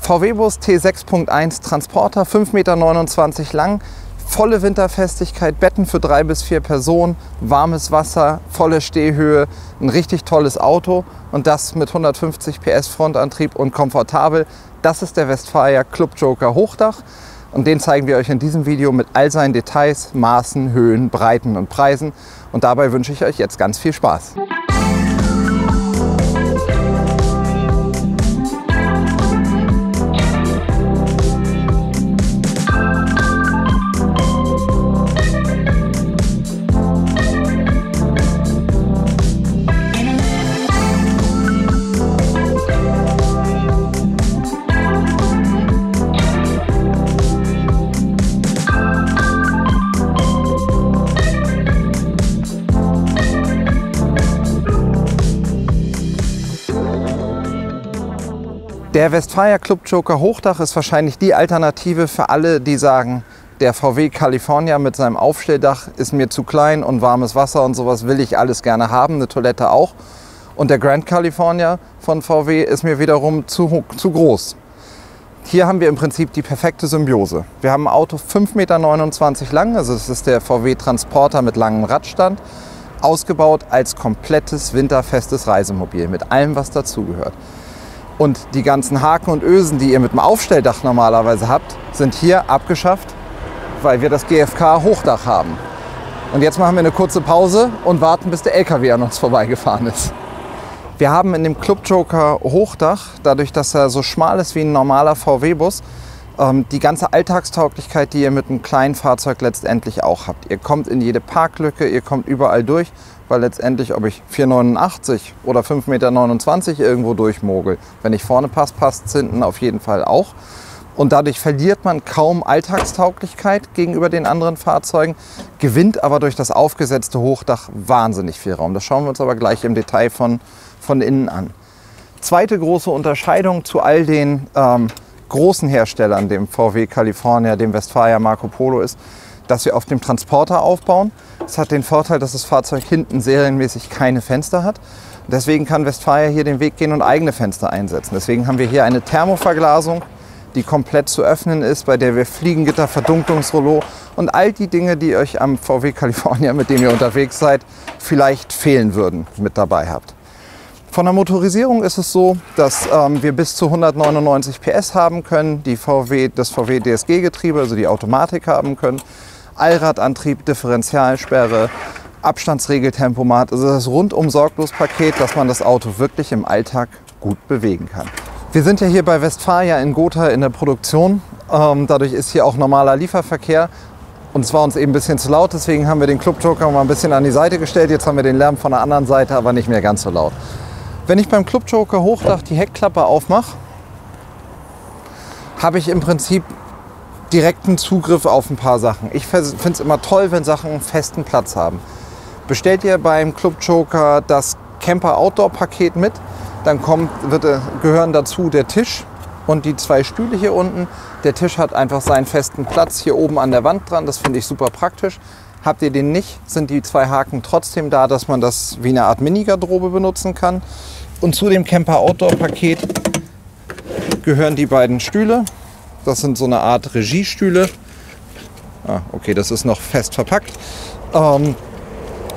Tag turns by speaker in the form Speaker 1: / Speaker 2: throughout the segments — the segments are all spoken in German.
Speaker 1: VW-Bus T6.1 Transporter, 5,29 Meter lang, volle Winterfestigkeit, Betten für 3 bis 4 Personen, warmes Wasser, volle Stehhöhe, ein richtig tolles Auto und das mit 150 PS Frontantrieb und komfortabel. Das ist der Westfalia Club Joker Hochdach und den zeigen wir euch in diesem Video mit all seinen Details, Maßen, Höhen, Breiten und Preisen und dabei wünsche ich euch jetzt ganz viel Spaß. Der Westfalia Club Joker Hochdach ist wahrscheinlich die Alternative für alle, die sagen, der VW California mit seinem Aufstelldach ist mir zu klein und warmes Wasser und sowas will ich alles gerne haben, eine Toilette auch. Und der Grand California von VW ist mir wiederum zu groß. Hier haben wir im Prinzip die perfekte Symbiose. Wir haben ein Auto 5,29 Meter lang, also das ist der VW Transporter mit langem Radstand, ausgebaut als komplettes winterfestes Reisemobil mit allem, was dazugehört. Und die ganzen Haken und Ösen, die ihr mit dem Aufstelldach normalerweise habt, sind hier abgeschafft, weil wir das GFK Hochdach haben. Und jetzt machen wir eine kurze Pause und warten, bis der LKW an uns vorbeigefahren ist. Wir haben in dem Club Joker Hochdach, dadurch, dass er so schmal ist wie ein normaler VW-Bus, die ganze Alltagstauglichkeit, die ihr mit einem kleinen Fahrzeug letztendlich auch habt. Ihr kommt in jede Parklücke, ihr kommt überall durch, weil letztendlich, ob ich 4,89 Meter oder 5,29 Meter irgendwo durchmogel, wenn ich vorne passe, passt es hinten auf jeden Fall auch. Und dadurch verliert man kaum Alltagstauglichkeit gegenüber den anderen Fahrzeugen, gewinnt aber durch das aufgesetzte Hochdach wahnsinnig viel Raum. Das schauen wir uns aber gleich im Detail von innen an. Zweite große Unterscheidung zu all den großen Herstellern, dem VW California, dem Westfalia Marco Polo, ist, dass wir auf dem Transporter aufbauen. Das hat den Vorteil, dass das Fahrzeug hinten serienmäßig keine Fenster hat. Deswegen kann Westfalia hier den Weg gehen und eigene Fenster einsetzen. Deswegen haben wir hier eine Thermoverglasung, die komplett zu öffnen ist, bei der wir Fliegengitter, Verdunklungsrollo und all die Dinge, die euch am VW California, mit dem ihr unterwegs seid, vielleicht fehlen würden, mit dabei habt. Von der Motorisierung ist es so, dass wir bis zu 199 PS haben können, das VW DSG-Getriebe, also die Automatik haben können, Allradantrieb, Differentialsperre, Abstandsregeltempomat, also das rundum sorglos Paket, dass man das Auto wirklich im Alltag gut bewegen kann. Wir sind ja hier bei Westfalia in Gotha in der Produktion, dadurch ist hier auch normaler Lieferverkehr. Und es war uns eben ein bisschen zu laut, deswegen haben wir den Club Joker mal ein bisschen an die Seite gestellt. Jetzt haben wir den Lärm von der anderen Seite, aber nicht mehr ganz so laut. Wenn ich beim Club Joker Hochdach die Heckklappe aufmache, habe ich im Prinzip direkten Zugriff auf ein paar Sachen. Ich finde es immer toll, wenn Sachen einen festen Platz haben. Bestellt ihr beim Club Joker das Camper Outdoor Paket mit, dann gehören dazu der Tisch und die 2 Stühle hier unten. Der Tisch hat einfach seinen festen Platz hier oben an der Wand dran, das finde ich super praktisch. Habt ihr den nicht, sind die 2 Haken trotzdem da, dass man das wie eine Art Mini-Garderobe benutzen kann. Und zu dem Camper Outdoor Paket gehören die beiden Stühle. Das sind so eine Art Regiestühle. Okay, das ist noch fest verpackt.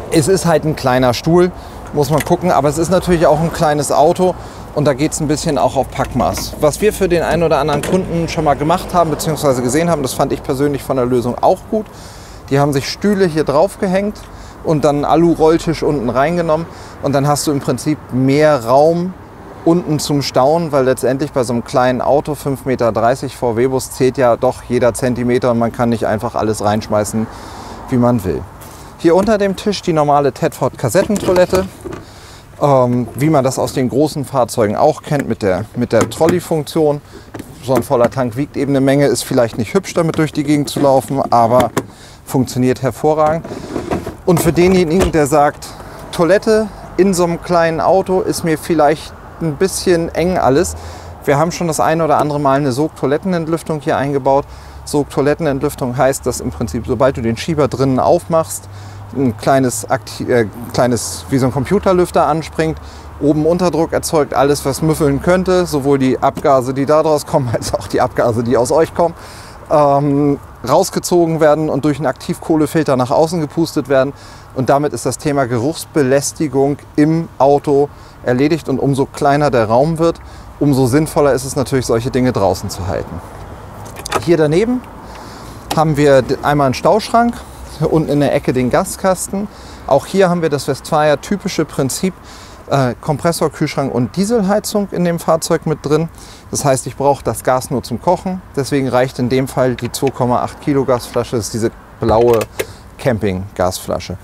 Speaker 1: Es ist halt ein kleiner Stuhl, muss man gucken, aber es ist natürlich auch ein kleines Auto und da geht es ein bisschen auch auf Packmaß. Was wir für den einen oder anderen Kunden schon mal gemacht haben bzw. gesehen haben, das fand ich persönlich von der Lösung auch gut. Die haben sich Stühle hier drauf gehängt und dann einen Alu-Rolltisch unten reingenommen und dann hast du im Prinzip mehr Raum unten zum Stauen, weil letztendlich bei so einem kleinen Auto, 5,30 Meter VW-Bus, zählt ja doch jeder Zentimeter und man kann nicht einfach alles reinschmeißen, wie man will. Hier unter dem Tisch die normale Tedford Kassettentoilette, wie man das aus den großen Fahrzeugen auch kennt mit der Trolley-Funktion. So ein voller Tank wiegt eben eine Menge, ist vielleicht nicht hübsch damit durch die Gegend zu laufen, aber funktioniert hervorragend. Und für denjenigen, der sagt, Toilette in so einem kleinen Auto ist mir vielleicht ein bisschen eng alles. Wir haben schon das eine oder andere Mal eine Sog-Toilettenentlüftung hier eingebaut. Sog-Toilettenentlüftung heißt, dass im Prinzip, sobald du den Schieber drinnen aufmachst ein kleines, wie so ein Computerlüfter anspringt, oben Unterdruck erzeugt, alles was müffeln könnte, sowohl die Abgase, die daraus kommen, als auch die Abgase, die aus euch kommen, rausgezogen werden und durch einen Aktivkohlefilter nach außen gepustet werden. Und damit ist das Thema Geruchsbelästigung im Auto erledigt. Und umso kleiner der Raum wird, umso sinnvoller ist es natürlich, solche Dinge draußen zu halten. Hier daneben haben wir einmal einen Stauschrank, unten in der Ecke den Gaskasten. Auch hier haben wir das Westfalia typische Prinzip, Kompressor, Kühlschrank und Dieselheizung in dem Fahrzeug mit drin. Das heißt, ich brauche das Gas nur zum Kochen. Deswegen reicht in dem Fall die 2,8 Kilo Gasflasche. Das ist diese blaue Camping-Gasflasche.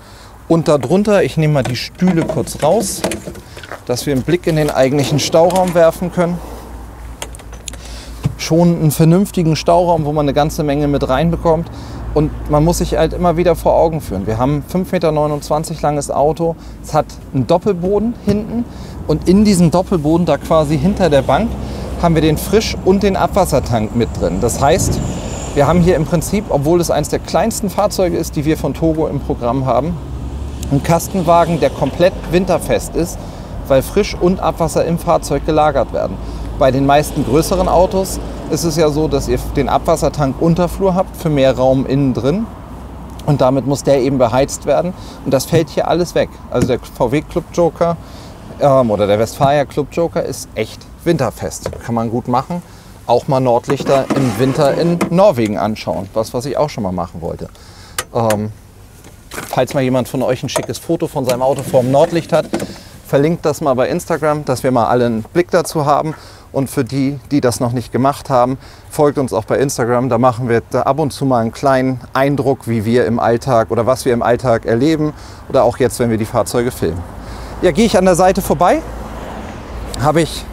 Speaker 1: Und darunter, ich nehme mal die Stühle kurz raus, dass wir einen Blick in den eigentlichen Stauraum werfen können. Schon einen vernünftigen Stauraum, wo man eine ganze Menge mit reinbekommt. Und man muss sich halt immer wieder vor Augen führen. Wir haben ein 5,29 Meter langes Auto. Es hat einen Doppelboden hinten. Und in diesem Doppelboden, da quasi hinter der Bank, haben wir den Frisch- und den Abwassertank mit drin. Das heißt, wir haben hier im Prinzip, obwohl es eines der kleinsten Fahrzeuge ist, die wir von Togo im Programm haben, einen Kastenwagen, der komplett winterfest ist, weil Frisch- und Abwasser im Fahrzeug gelagert werden. Bei den meisten größeren Autos ist es ja so, dass ihr den Abwassertank Unterflur habt für mehr Raum innen drin und damit muss der eben beheizt werden und das fällt hier alles weg. Also der VW Club Joker oder der Westfalia Club Joker ist echt winterfest. Kann man gut machen. Auch mal Nordlichter im Winter in Norwegen anschauen, was ich auch schon mal machen wollte. Falls mal jemand von euch ein schickes Foto von seinem Auto vor dem Nordlicht hat, verlinkt das mal bei Instagram, dass wir mal alle einen Blick dazu haben. Und für die, die das noch nicht gemacht haben, folgt uns auch bei Instagram. Da machen wir ab und zu mal einen kleinen Eindruck, wie wir im Alltag oder was wir im Alltag erleben. Oder auch jetzt, wenn wir die Fahrzeuge filmen. Ja, gehe ich an der Seite vorbei, habe ich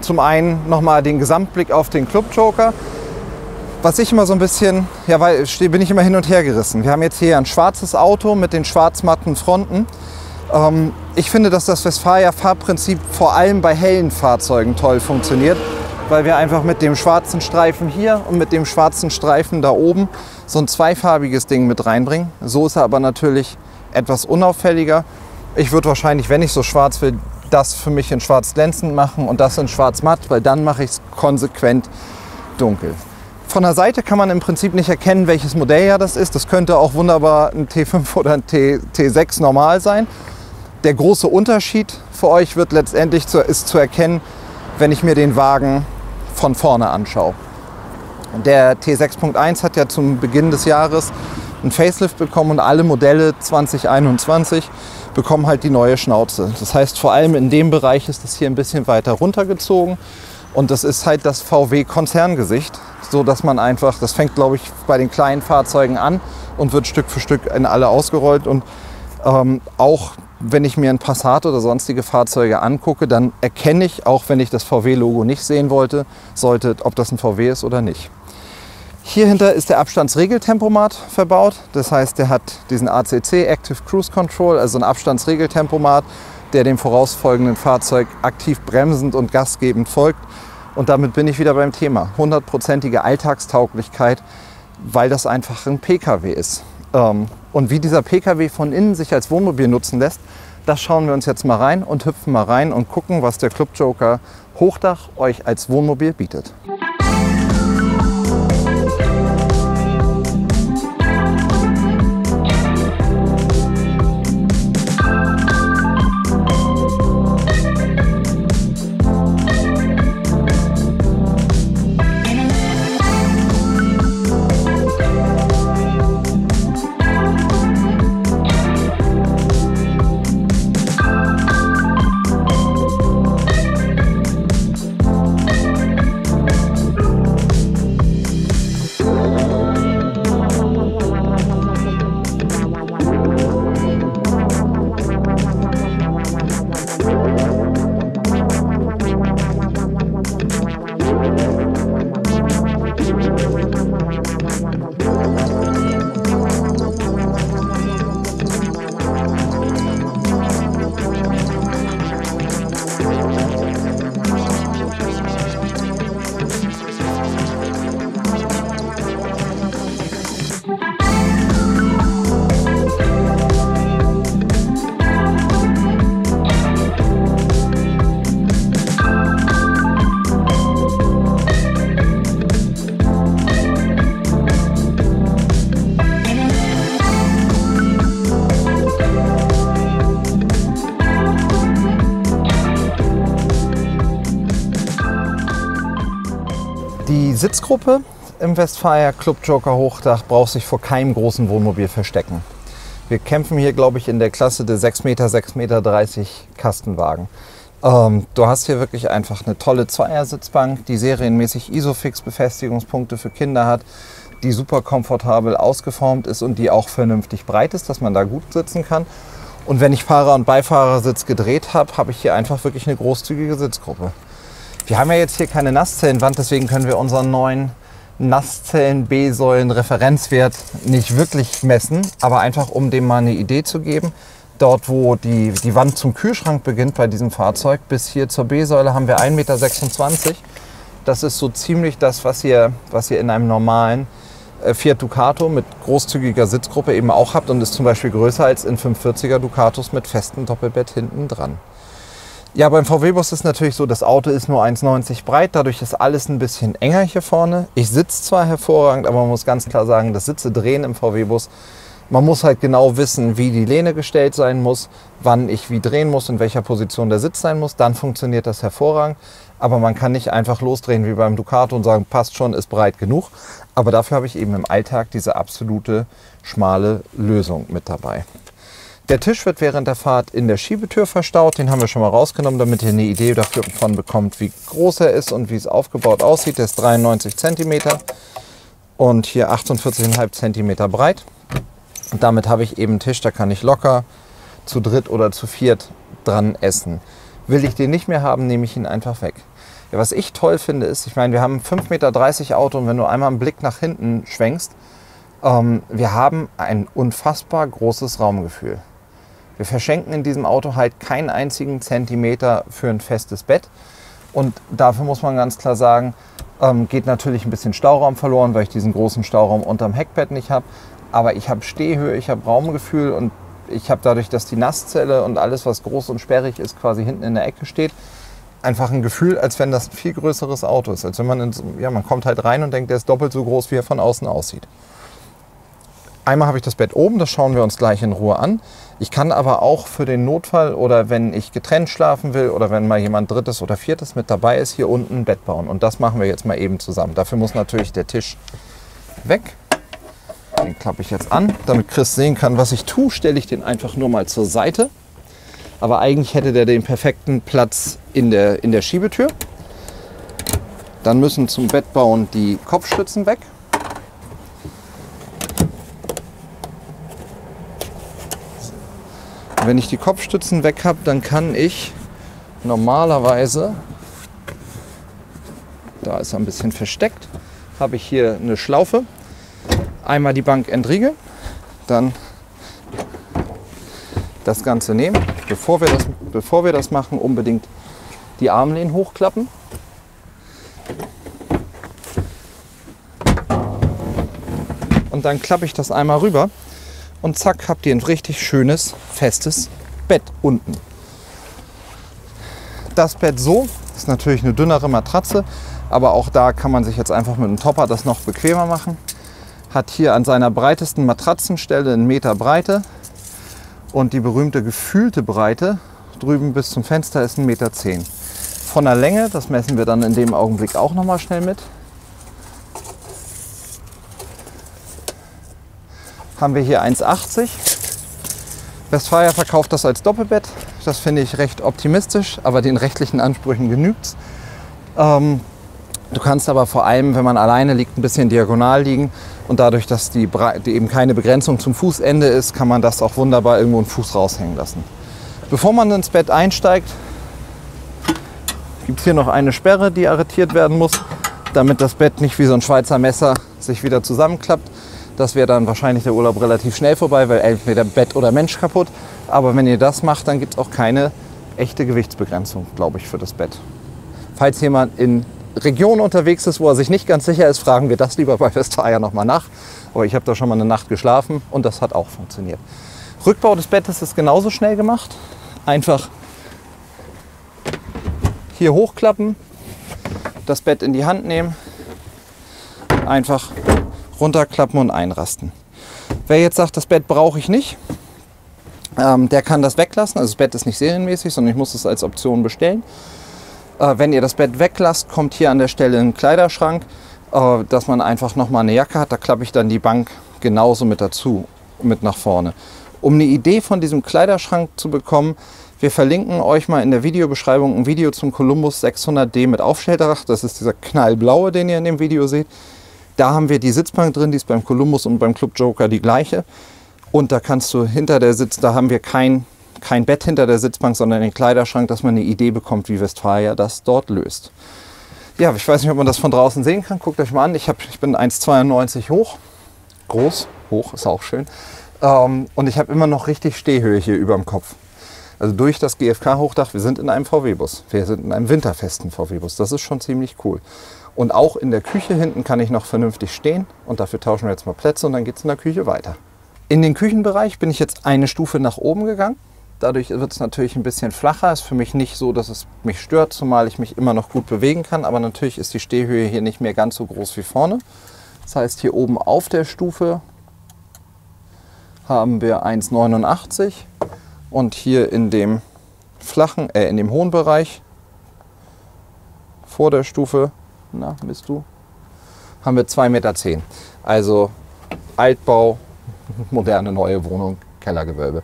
Speaker 1: zum einen nochmal den Gesamtblick auf den Club Joker. Was ich immer so ein bisschen, ja, weil bin ich immer hin und her gerissen. Wir haben jetzt hier ein schwarzes Auto mit den schwarz-matten Fronten. Ich finde, dass das Westfalia-Farbprinzip vor allem bei hellen Fahrzeugen toll funktioniert, weil wir einfach mit dem schwarzen Streifen hier und mit dem schwarzen Streifen da oben so ein zweifarbiges Ding mit reinbringen. So ist er aber natürlich etwas unauffälliger. Ich würde wahrscheinlich, wenn ich so schwarz will, das für mich in schwarz glänzend machen und das in schwarz matt, weil dann mache ich es konsequent dunkel. Von der Seite kann man im Prinzip nicht erkennen, welches Modell ja das ist. Das könnte auch wunderbar ein T5 oder ein T6 normal sein. Der große Unterschied für euch wird letztendlich ist zu erkennen, wenn ich mir den Wagen von vorne anschaue. Der T6.1 hat ja zum Beginn des Jahres einen Facelift bekommen und alle Modelle 2021 bekommen halt die neue Schnauze. Das heißt, vor allem in dem Bereich ist das hier ein bisschen weiter runtergezogen und das ist halt das VW-Konzerngesicht, so dass man einfach, das fängt glaube ich bei den kleinen Fahrzeugen an und wird Stück für Stück in alle ausgerollt und auch wenn ich mir ein Passat oder sonstige Fahrzeuge angucke, dann erkenne ich, auch wenn ich das VW-Logo nicht sehen sollte, ob das ein VW ist oder nicht. Hier hinter ist der Abstandsregeltempomat verbaut. Das heißt, der hat diesen ACC, Active Cruise Control, also ein Abstandsregeltempomat, der dem vorausfolgenden Fahrzeug aktiv bremsend und gasgebend folgt. Und damit bin ich wieder beim Thema. 100%ige Alltagstauglichkeit, weil das einfach ein Pkw ist. Und wie dieser Pkw von innen sich als Wohnmobil nutzen lässt, das schauen wir uns jetzt mal rein und hüpfen mal rein und gucken, was der Club Joker Hochdach euch als Wohnmobil bietet. Die Sitzgruppe im Westfalia Club Joker Hochdach braucht sich vor keinem großen Wohnmobil verstecken. Wir kämpfen hier, glaube ich, in der Klasse der 6 Meter, 6,30 Meter Kastenwagen. Du hast hier wirklich einfach eine tolle Zweiersitzbank, die serienmäßig Isofix-Befestigungspunkte für Kinder hat, die super komfortabel ausgeformt ist und die auch vernünftig breit ist, dass man da gut sitzen kann. Und wenn ich Fahrer- und Beifahrersitz gedreht habe, habe ich hier einfach wirklich eine großzügige Sitzgruppe. Wir haben ja jetzt hier keine Nasszellenwand, deswegen können wir unseren neuen Nasszellen-B-Säulen-Referenzwert nicht wirklich messen, aber einfach um dem mal eine Idee zu geben. Dort, wo die Wand zum Kühlschrank beginnt bei diesem Fahrzeug, bis hier zur B-Säule haben wir 1,26 Meter. Das ist so ziemlich das, was ihr in einem normalen Fiat Ducato mit großzügiger Sitzgruppe eben auch habt und ist zum Beispiel größer als in 540er Ducatos mit festem Doppelbett hinten dran. Ja, beim VW-Bus ist natürlich so, das Auto ist nur 1,90 breit, dadurch ist alles ein bisschen enger hier vorne. Ich sitze zwar hervorragend, aber man muss ganz klar sagen, das Sitze drehen im VW-Bus. Man muss halt genau wissen, wie die Lehne gestellt sein muss, wann ich wie drehen muss, in welcher Position der Sitz sein muss. Dann funktioniert das hervorragend. Aber man kann nicht einfach losdrehen wie beim Ducato und sagen, passt schon, ist breit genug. Aber dafür habe ich eben im Alltag diese absolute schmale Lösung mit dabei. Der Tisch wird während der Fahrt in der Schiebetür verstaut. Den haben wir schon mal rausgenommen, damit ihr eine Idee davon bekommt, wie groß er ist und wie es aufgebaut aussieht. Der ist 93 cm und hier 48,5 cm breit. Und damit habe ich eben einen Tisch, da kann ich locker zu dritt oder zu viert dran essen. Will ich den nicht mehr haben, nehme ich ihn einfach weg. Ja, was ich toll finde ist, ich meine, wir haben ein 5,30 Meter Auto und wenn du einmal einen Blick nach hinten schwenkst, wir haben ein unfassbar großes Raumgefühl. Wir verschenken in diesem Auto halt keinen einzigen Zentimeter für ein festes Bett. Und dafür muss man ganz klar sagen, geht natürlich ein bisschen Stauraum verloren, weil ich diesen großen Stauraum unterm Heckbett nicht habe. Aber ich habe Stehhöhe, ich habe Raumgefühl und ich habe dadurch, dass die Nasszelle und alles, was groß und sperrig ist, quasi hinten in der Ecke steht, einfach ein Gefühl, als wenn das ein viel größeres Auto ist. Als wenn man, man kommt halt rein und denkt, der ist doppelt so groß, wie er von außen aussieht. Einmal habe ich das Bett oben, das schauen wir uns gleich in Ruhe an. Ich kann aber auch für den Notfall oder wenn ich getrennt schlafen will oder wenn mal jemand drittes oder viertes mit dabei ist, hier unten ein Bett bauen. Und das machen wir jetzt mal eben zusammen. Dafür muss natürlich der Tisch weg. Den klappe ich jetzt an. Damit Chris sehen kann, was ich tue, stelle ich den einfach nur mal zur Seite. Aber eigentlich hätte der den perfekten Platz in der Schiebetür. Dann müssen zum Bettbauen die Kopfstützen weg. Wenn ich die Kopfstützen weg habe, dann kann ich normalerweise, da ist er ein bisschen versteckt, habe ich hier eine Schlaufe. Einmal die Bank entriegeln, dann das Ganze nehmen. Bevor wir das machen, unbedingt die Armlehnen hochklappen. Und dann klappe ich das einmal rüber und zack, habt ihr ein richtig schönes, festes Bett unten. Das Bett so ist natürlich eine dünnere Matratze, aber auch da kann man sich jetzt einfach mit einem Topper das noch bequemer machen. Hat hier an seiner breitesten Matratzenstelle 1 Meter Breite und die berühmte gefühlte Breite drüben bis zum Fenster ist 1,10 Meter. Von der Länge, das messen wir dann in dem Augenblick auch noch mal schnell mit, haben wir hier 1,80. Westfalia verkauft das als Doppelbett. Das finde ich recht optimistisch, aber den rechtlichen Ansprüchen genügt. Du kannst aber vor allem, wenn man alleine liegt, ein bisschen diagonal liegen. Und dadurch, dass die eben keine Begrenzung zum Fußende ist, kann man das auch wunderbar irgendwo einen Fuß raushängen lassen. Bevor man ins Bett einsteigt, gibt es hier noch eine Sperre, die arretiert werden muss, damit das Bett nicht wie so ein Schweizer Messer sich wieder zusammenklappt. Das wäre dann wahrscheinlich der Urlaub relativ schnell vorbei, weil entweder Bett oder Mensch kaputt. Aber wenn ihr das macht, dann gibt es auch keine echte Gewichtsbegrenzung, glaube ich, für das Bett. Falls jemand in Regionen unterwegs ist, wo er sich nicht ganz sicher ist, fragen wir das lieber bei Westfalia nochmal nach. Aber ich habe da schon mal eine Nacht geschlafen und das hat auch funktioniert. Rückbau des Bettes ist genauso schnell gemacht. Einfach hier hochklappen, das Bett in die Hand nehmen, einfach runterklappen und einrasten. Wer jetzt sagt, das Bett brauche ich nicht, der kann das weglassen. Also das Bett ist nicht serienmäßig, sondern ich muss es als Option bestellen. Wenn ihr das Bett weglasst, kommt hier an der Stelle ein Kleiderschrank, dass man einfach nochmal eine Jacke hat. Da klappe ich dann die Bank genauso mit dazu, mit nach vorne. Um eine Idee von diesem Kleiderschrank zu bekommen, wir verlinken euch mal in der Videobeschreibung ein Video zum Columbus 600D mit Aufstelldach. Das ist dieser knallblaue, den ihr in dem Video seht. Da haben wir die Sitzbank drin, die ist beim Columbus und beim Club Joker die gleiche. Und da kannst du hinter der Sitz, da haben wir kein Bett hinter der Sitzbank, sondern den Kleiderschrank, dass man eine Idee bekommt, wie Westfalia das dort löst. Ja, ich weiß nicht, ob man das von draußen sehen kann. Guckt euch mal an. Ich bin 1,92 hoch. Groß, hoch ist auch schön. Und ich habe immer noch richtig Stehhöhe hier über dem Kopf. Also durch das GFK-Hochdach, wir sind in einem VW-Bus. Wir sind in einem winterfesten VW-Bus. Das ist schon ziemlich cool. Und auch in der Küche hinten kann ich noch vernünftig stehen. Und dafür tauschen wir jetzt mal Plätze und dann geht es in der Küche weiter. In den Küchenbereich bin ich jetzt eine Stufe nach oben gegangen. Dadurch wird es natürlich ein bisschen flacher. Ist für mich nicht so, dass es mich stört, zumal ich mich immer noch gut bewegen kann. Aber natürlich ist die Stehhöhe hier nicht mehr ganz so groß wie vorne. Das heißt, hier oben auf der Stufe haben wir 1,89 und hier in dem flachen, in dem hohen Bereich vor der Stufe, na, bist du, haben wir 2,10 Meter. Also Altbau, moderne neue Wohnung, Kellergewölbe.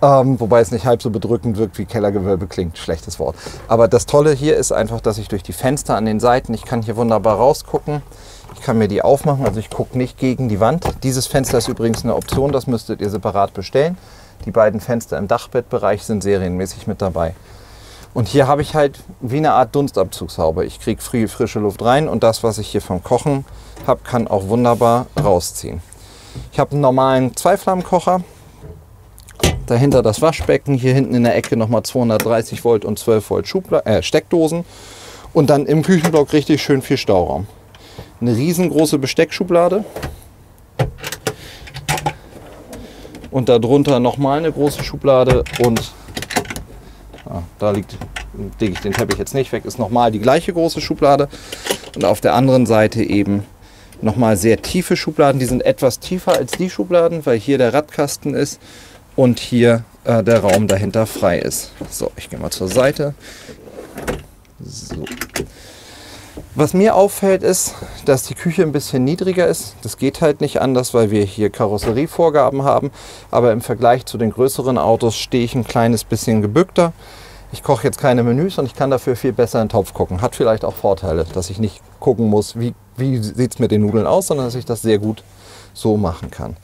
Speaker 1: Wobei es nicht halb so bedrückend wirkt wie Kellergewölbe klingt, schlechtes Wort. Aber das Tolle hier ist einfach, dass ich durch die Fenster an den Seiten, ich kann hier wunderbar rausgucken. Ich kann mir die aufmachen, also ich gucke nicht gegen die Wand. Dieses Fenster ist übrigens eine Option, das müsstet ihr separat bestellen. Die beiden Fenster im Dachbettbereich sind serienmäßig mit dabei. Und hier habe ich halt wie eine Art Dunstabzugshaube. Ich kriege frische Luft rein und das, was ich hier vom Kochen habe, kann auch wunderbar rausziehen. Ich habe einen normalen Zweiflammenkocher. Dahinter das Waschbecken, hier hinten in der Ecke nochmal 230 Volt und 12 Volt Steckdosen. Und dann im Küchenblock richtig schön viel Stauraum. Eine riesengroße Besteckschublade und darunter nochmal eine große Schublade und da lege ich den Teppich jetzt nicht weg, ist nochmal die gleiche große Schublade und auf der anderen Seite eben nochmal sehr tiefe Schubladen, die sind etwas tiefer als die Schubladen, weil hier der Radkasten ist und hier der Raum dahinter frei ist. So, ich gehe mal zur Seite. So. Was mir auffällt ist, dass die Küche ein bisschen niedriger ist. Das geht halt nicht anders, weil wir hier Karosserievorgaben haben. Aber im Vergleich zu den größeren Autos stehe ich ein kleines bisschen gebückter. Ich koche jetzt keine Menüs und ich kann dafür viel besser in den Topf gucken. Hat vielleicht auch Vorteile, dass ich nicht gucken muss, wie sieht es mit den Nudeln aus, sondern dass ich das sehr gut so machen kann.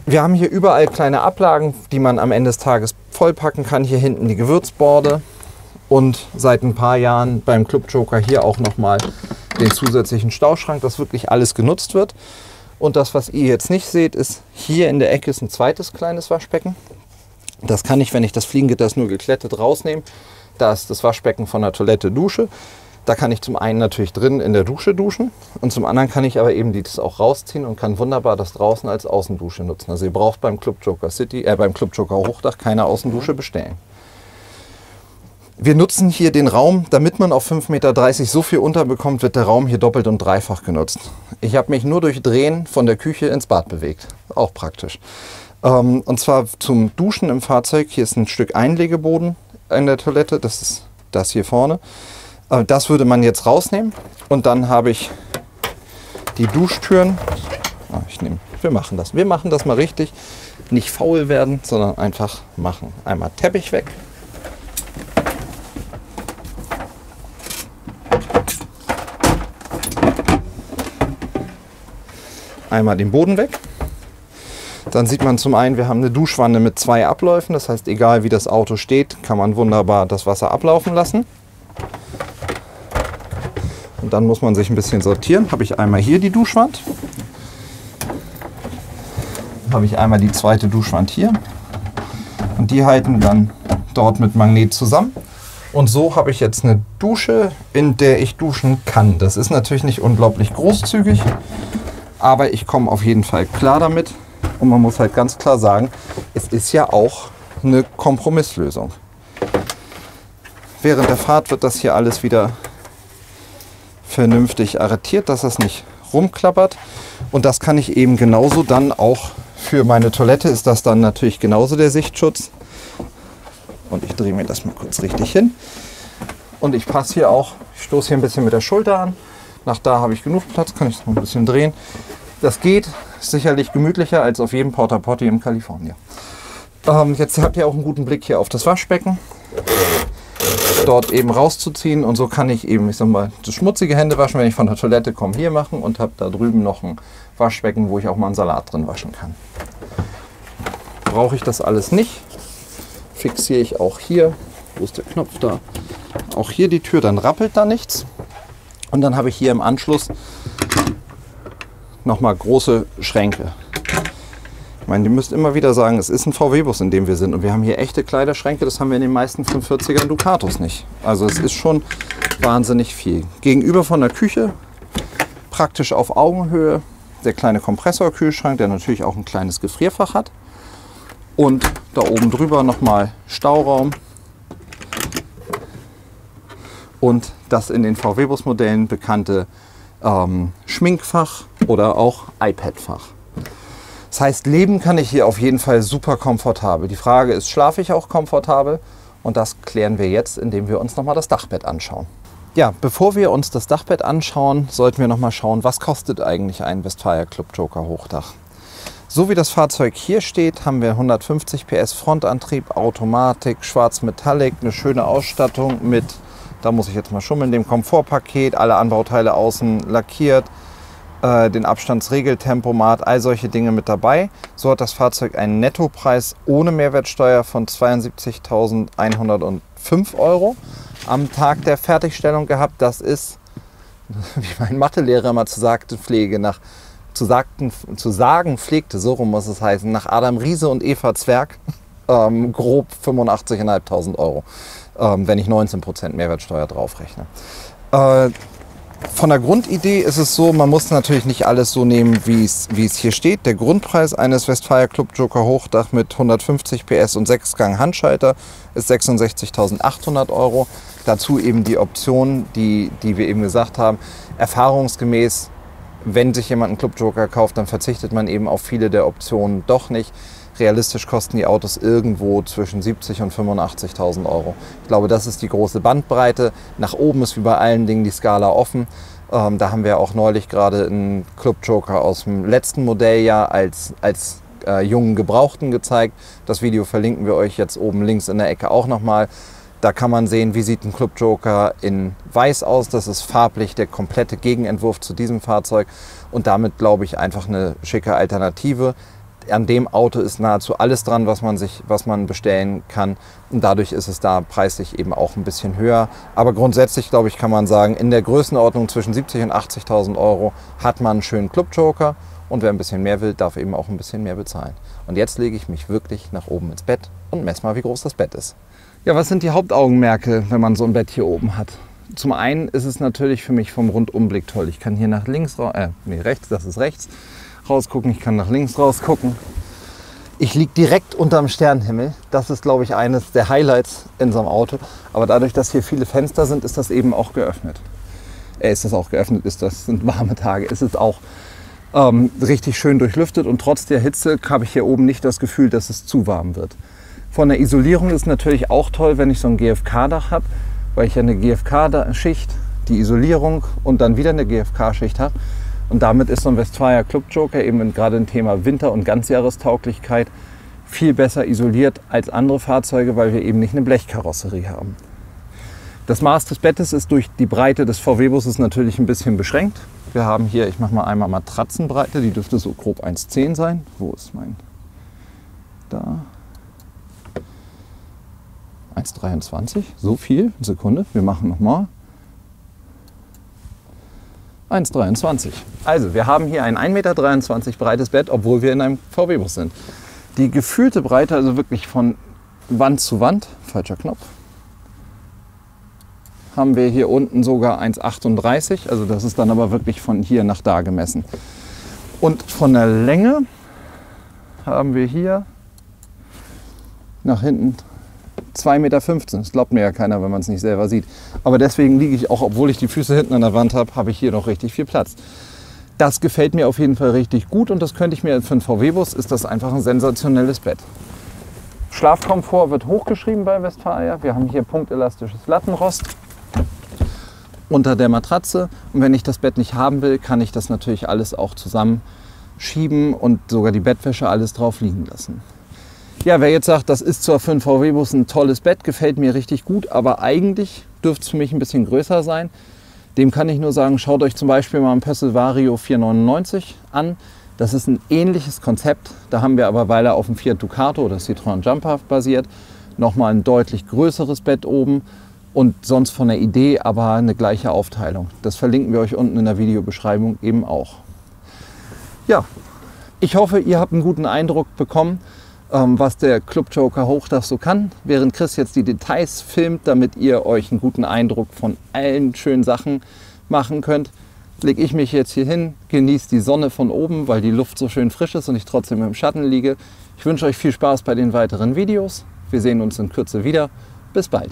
Speaker 1: Wir haben hier überall kleine Ablagen, die man am Ende des Tages vollpacken kann. Hier hinten die Gewürzborde. Und seit ein paar Jahren beim Club Joker hier auch nochmal den zusätzlichen Stauschrank, dass wirklich alles genutzt wird. Und das, was ihr jetzt nicht seht, ist, hier in der Ecke ist ein zweites kleines Waschbecken. Das kann ich, wenn ich das Fliegengitter nur geklettet rausnehme. Da ist das Waschbecken von der Toilette, Dusche. Da kann ich zum einen natürlich drin in der Dusche duschen und zum anderen kann ich aber eben das auch rausziehen und kann wunderbar das draußen als Außendusche nutzen. Also ihr braucht beim Club Joker beim Club Joker Hochdach keine Außendusche bestellen. Wir nutzen hier den Raum, damit man auf 5,30 Meter so viel unterbekommt, wird der Raum hier doppelt und dreifach genutzt. Ich habe mich nur durch Drehen von der Küche ins Bad bewegt. Auch praktisch. Und zwar zum Duschen im Fahrzeug. Hier ist ein Stück Einlegeboden in der Toilette. Das ist das hier vorne. Das würde man jetzt rausnehmen. Und dann habe ich die Duschtüren. Wir machen das. Wir machen das mal richtig. Nicht faul werden, sondern einfach machen. Einmal Teppich weg. Einmal den Boden weg. Dann sieht man zum einen, wir haben eine Duschwanne mit 2 Abläufen. Das heißt, egal wie das Auto steht, kann man wunderbar das Wasser ablaufen lassen. Und dann muss man sich ein bisschen sortieren. Habe ich einmal hier die Duschwand. Dann habe ich einmal die zweite Duschwand hier. Und die halten dann dort mit Magnet zusammen. Und so habe ich jetzt eine Dusche, in der ich duschen kann. Das ist natürlich nicht unglaublich großzügig. Aber ich komme auf jeden Fall klar damit. Und man muss halt ganz klar sagen, es ist ja auch eine Kompromisslösung. Während der Fahrt wird das hier alles wieder vernünftig arretiert, dass das nicht rumklappert. Und das kann ich eben genauso dann auch für meine Toilette, ist das dann natürlich genauso der Sichtschutz. Und ich drehe mir das mal kurz richtig hin. Und ich passe hier auch, ich stoße hier ein bisschen mit der Schulter an. Nach da habe ich genug Platz, kann ich es noch ein bisschen drehen. Das geht, ist sicherlich gemütlicher als auf jedem Porta Potty in Kalifornien. Jetzt habt ihr auch einen guten Blick hier auf das Waschbecken. Dort eben rauszuziehen und so kann ich eben, ich sag mal, das schmutzige Händewaschen, wenn ich von der Toilette komme, hier machen und habe da drüben noch ein Waschbecken, wo ich auch mal einen Salat drin waschen kann. Brauche ich das alles nicht, fixiere ich auch hier, wo ist der Knopf da, auch hier die Tür, dann rappelt da nichts und dann habe ich hier im Anschluss nochmal große Schränke. Ich meine, ihr müsst immer wieder sagen, es ist ein VW-Bus, in dem wir sind. Und wir haben hier echte Kleiderschränke, das haben wir in den meisten 45er Ducatos nicht. Also es ist schon wahnsinnig viel. Gegenüber von der Küche, praktisch auf Augenhöhe, der kleine Kompressorkühlschrank, der natürlich auch ein kleines Gefrierfach hat. Und da oben drüber nochmal Stauraum. Und das in den VW-Bus-Modellen bekannte Schminkfach oder auch iPad-Fach. Das heißt, leben kann ich hier auf jeden Fall super komfortabel. Die Frage ist, schlafe ich auch komfortabel? Und das klären wir jetzt, indem wir uns nochmal das Dachbett anschauen. Ja, bevor wir uns das Dachbett anschauen, sollten wir nochmal schauen, was kostet eigentlich ein Westfalia Club Joker Hochdach. So wie das Fahrzeug hier steht, haben wir 150 PS Frontantrieb, Automatik, schwarz Metallic, eine schöne Ausstattung mit, da muss ich jetzt mal schummeln, dem Komfortpaket, alle Anbauteile außen lackiert, den Abstandsregeltempomat, all solche Dinge mit dabei. So hat das Fahrzeug einen Nettopreis ohne Mehrwertsteuer von 72.105 € am Tag der Fertigstellung gehabt. Das ist, wie mein Mathelehrer mal zu sagen pflegte, so rum muss es heißen, nach Adam Riese und Eva Zwerg, grob 85.500 €, wenn ich 19% Mehrwertsteuer draufrechne. Von der Grundidee ist es so, man muss natürlich nicht alles so nehmen, wie es hier steht. Der Grundpreis eines Westfalia Club Joker Hochdach mit 150 PS und 6-Gang Handschalter ist 66.800 €. Dazu eben die Optionen, die wir eben gesagt haben. Erfahrungsgemäß, wenn sich jemand einen Club Joker kauft, dann verzichtet man eben auf viele der Optionen doch nicht. Realistisch kosten die Autos irgendwo zwischen 70.000 und 85.000 €. Ich glaube, das ist die große Bandbreite. Nach oben ist wie bei allen Dingen die Skala offen. Da haben wir auch neulich gerade einen Club Joker aus dem letzten Modelljahr als jungen Gebrauchten gezeigt. Das Video verlinken wir euch jetzt oben links in der Ecke auch nochmal. Da kann man sehen, wie sieht ein Club Joker in Weiß aus. Das ist farblich der komplette Gegenentwurf zu diesem Fahrzeug und damit, glaube ich, einfach eine schicke Alternative. An dem Auto ist nahezu alles dran, was man bestellen kann. Und dadurch ist es da preislich eben auch ein bisschen höher. Aber grundsätzlich, glaube ich, kann man sagen, in der Größenordnung zwischen 70.000 und 80.000 € hat man einen schönen Club Joker. Und wer ein bisschen mehr will, darf eben auch ein bisschen mehr bezahlen. Und jetzt lege ich mich wirklich nach oben ins Bett und messe mal, wie groß das Bett ist. Ja, was sind die Hauptaugenmerke, wenn man so ein Bett hier oben hat? Zum einen ist es natürlich für mich vom Rundumblick toll. Ich kann hier nach links, rechts, das ist rechts, rausgucken. Ich kann nach links rausgucken. Ich liege direkt unterm Sternenhimmel. Das ist, glaube ich, eines der Highlights in so einem Auto. Aber dadurch, dass hier viele Fenster sind, ist das eben auch geöffnet. Sind warme Tage. Ist es auch richtig schön durchlüftet und trotz der Hitze habe ich hier oben nicht das Gefühl, dass es zu warm wird. Von der Isolierung ist natürlich auch toll, wenn ich so ein GFK-Dach habe, weil ich ja eine GFK-Schicht, die Isolierung und dann wieder eine GFK-Schicht habe. Und damit ist so ein Westfalia Club Joker eben gerade im Thema Winter- und Ganzjahrestauglichkeit viel besser isoliert als andere Fahrzeuge, weil wir eben nicht eine Blechkarosserie haben. Das Maß des Bettes ist durch die Breite des VW-Busses natürlich ein bisschen beschränkt. Wir haben hier, ich mache mal einmal Matratzenbreite, die dürfte so grob 1,10 sein. Wo ist mein? Da. 1,23, so viel, Sekunde, wir machen nochmal. 1,23. Also wir haben hier ein 1,23 Meter breites Bett, obwohl wir in einem VW-Bus sind. Die gefühlte Breite, also wirklich von Wand zu Wand, falscher Knopf, haben wir hier unten sogar 1,38, also das ist dann aber wirklich von hier nach da gemessen. Und von der Länge haben wir hier nach hinten 2,15 Meter. Das glaubt mir ja keiner, wenn man es nicht selber sieht. Aber deswegen liege ich auch, obwohl ich die Füße hinten an der Wand habe, habe ich hier noch richtig viel Platz. Das gefällt mir auf jeden Fall richtig gut und das könnte ich mir für einen VW-Bus, ist das einfach ein sensationelles Bett. Schlafkomfort wird hochgeschrieben bei Westfalia. Wir haben hier punktelastisches Lattenrost. unter der Matratze. Und wenn ich das Bett nicht haben will, kann ich das natürlich alles auch zusammenschieben und sogar die Bettwäsche alles drauf liegen lassen. Ja, wer jetzt sagt, das ist zwar für einen VW-Bus ein tolles Bett, gefällt mir richtig gut, aber eigentlich dürfte es für mich ein bisschen größer sein. Dem kann ich nur sagen, schaut euch zum Beispiel mal ein Pössl Vario 499 an. Das ist ein ähnliches Konzept. Da haben wir aber, weil er auf dem Fiat Ducato oder Citroën Jumper basiert, nochmal ein deutlich größeres Bett oben und sonst von der Idee aber eine gleiche Aufteilung. Das verlinken wir euch unten in der Videobeschreibung eben auch. Ja, ich hoffe, ihr habt einen guten Eindruck bekommen, was der Club Joker Hochdach so kann, während Chris jetzt die Details filmt, damit ihr euch einen guten Eindruck von allen schönen Sachen machen könnt. Lege ich mich jetzt hier hin, genieße die Sonne von oben, weil die Luft so schön frisch ist und ich trotzdem im Schatten liege. Ich wünsche euch viel Spaß bei den weiteren Videos. Wir sehen uns in Kürze wieder. Bis bald.